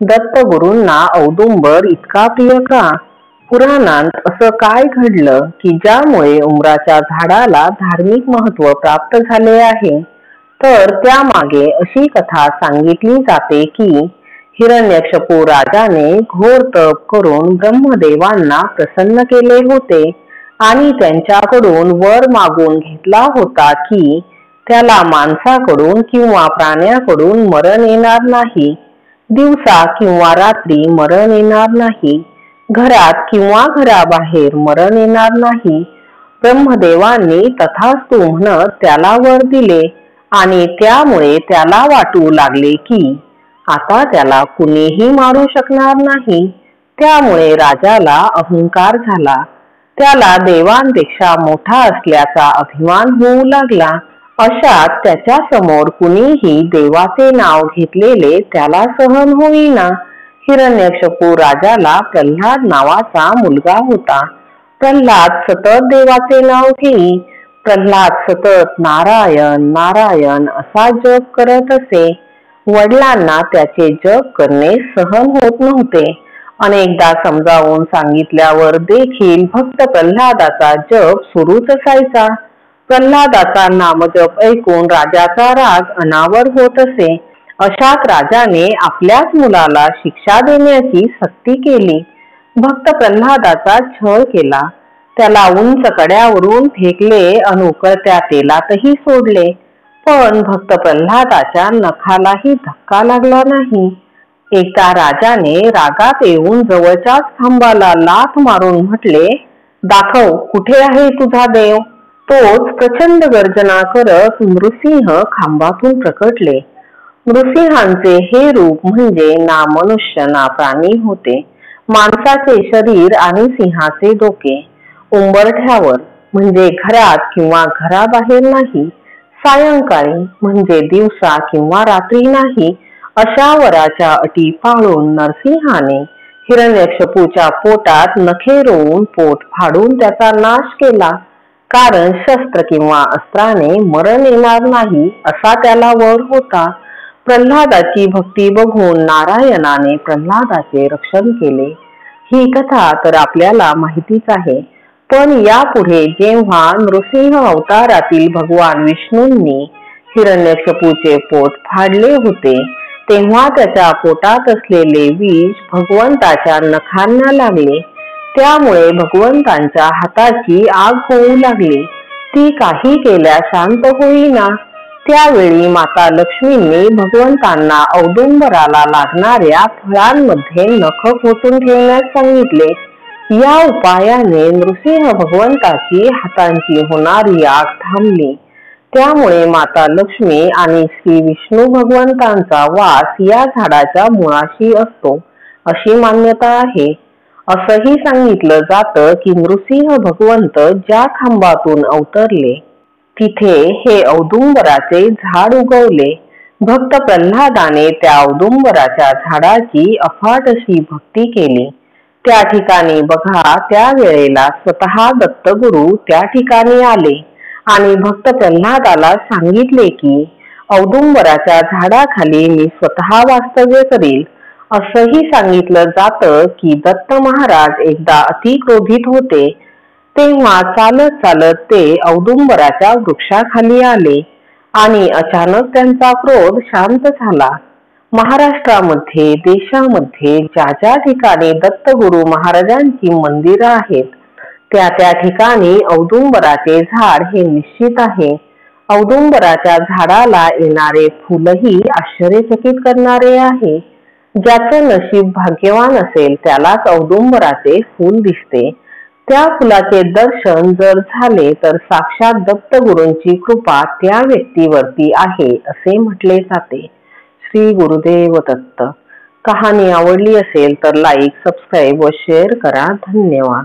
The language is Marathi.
दत्तगुरूंना औदुंबर इतका प्रिय का? पुराणांत असं काय घडलं की ज्यामुळे उंबराच्या झाडाला धार्मिक महत्व प्राप्त झाले आहे? तर त्यामागे अशी कथा सांगितली जाते की हिरण्यकशिपू राजाने घोर तप करून ब्रह्मदेवांना प्रसन्न केले होते आणि त्यांच्याकडून वर मागून घेतला होता की त्याला माणसाकडून किंवा प्राण्याकडून मरण येणार नाही, दिवसा किंवा रात्री मरण येणार नाही, घरात किंवा घराबाहेर मरण येणार नाही. ब्रह्मदेवांनी तथास्तु म्हणत त्याला वर दिले आणि त्यामुळे त्याला वाटू लागले की आता त्याला कुणीही मारू शकणार नाही. त्यामुळे राजाला अहंकार झाला. त्याला देवांपेक्षा मोठा असल्याचा अभिमान होऊ लागला. अशात त्याच्या समोर कुणीही देवाचे नाव घेतलेले त्याला सहन होईना. हिरण्यकशिपू राजाला प्रल्हाद नावाचा मुलगा होता. प्रल्हाद सतत देवाचे नाव घेई. प्रल्हाद सतत नारायण नारायण असा जप करत असे. वडिलांना त्याचे जप करणे सहन होत नव्हते. अनेकदा समजावून सांगितल्यावर देखील भक्त प्रल्हादाचा जप सुरूच असायचा. प्रल्हादाचा नामजप ऐकून राजाचा राग अनावर होत असे. अशात राजाने आपल्याच मुलाला शिक्षा देण्याची सक्ती केली. भक्त प्रल्हादाचा छळ केला. त्याला उंच कड्यावरून फेकले अन उकळत्या तेलातही सोडले. पण भक्त प्रल्हादाच्या नखालाही धक्का लागला नाही. एकदा राजाने रागात येऊन जवळच्याच खांबाला लाथ मारून म्हटले, दाखव कुठे आहे तुझा देव. तोच प्रचंड गर्जना करत नृसिंह खांबातून प्रकटले. नृसिंहांचे हे रूप म्हणजे ना मनुष्य ना प्राणी होते. माणसाचे शरीर आणि सिंहाचे डोके. उंबरठ्यावर म्हणजे घरात किंवा घराबाहेर नाही, सायंकाळी म्हणजे दिवसा किंवा रात्री नाही, अशा वराच्या अटी पाळून नरसिंहाने हिरण्यकशिपूच्या पोटात नखे रोवून पोट फाडून त्याचा नाश केला. कारण शस्त्र किंवा अस्त्राने मरण येणार नाही असा त्याला वर होता. प्रल्हादाची भक्ती बघून नारायणाने प्रल्हादाचे रक्षण केले. ही कथा तर आपल्याला माहितीच आहे. पण यापुढे जेव्हा नृसिंह अवतारातील भगवान विष्णूंनी हिरण्यकशिपूचे पोट फाडले होते तेव्हा त्याच्या पोटात असलेले विष भगवंताच्या नखांना लागले. त्यामुळे भगवंतांच्या हाताची आग होऊ लागली. ती काही केल्या शांत होईना. त्यावेळी माता लक्ष्मींनी भगवंतांना औदुंबराला लागणाऱ्या फळांमध्ये नख खोचून ठेवण्यास सांगितले. या उपायाने नृसिंह भगवंताची हातांची होणारी आग थांबली. त्यामुळे माता लक्ष्मी आणि श्री विष्णू भगवंतांचा वास या झाडाच्या मुळाशी असतो अशी मान्यता आहे. असंही सांगितलं जातं की नृसिंह भगवंत ज्या खांबातून अवतरले तिथे हे औदुंबराचे झाड उगवले. भक्त प्रल्हादाने त्या औदुंबराच्या झाडाची अफाट अशी भक्ती केली. त्या ठिकाणी बघा, त्या वेळेला स्वतः दत्तगुरु त्या ठिकाणी आले आणि भक्त प्रल्हादाला सांगितले की औदुंबराच्या झाडाखाली मी स्वतः वास्तव्य करील. असंही सांगितलं जातं की दत्त महाराज एकदा अतिक्रोधित होते. तेव्हा चालत चालत ते औदुंबराच्या वृक्षाखाली आले आणि अचानक त्यांचा क्रोध शांत झाला. महाराष्ट्रामध्ये देशामध्ये ज्या ज्या ठिकाणी दत्तगुरु महाराजांची मंदिरं आहेत त्या त्या ठिकाणी औदुंबराचे झाड हे निश्चित आहे. औदुंबराच्या झाडाला येणारे फुलही आश्चर्यचकित करणारे आहे. ज्याचं नशीब भाग्यवान असेल त्यालाच औदुंबराचे फूल दिसते. त्या फुलाचे दर्शन जर झाले तर साक्षात दत्तगुरूंची कृपा त्या व्यक्तीवरती आहे असे म्हटले जाते. श्री गुरुदेव दत्त. कहाणी आवडली असेल तर लाईक, सबस्क्राईब व शेअर करा. धन्यवाद.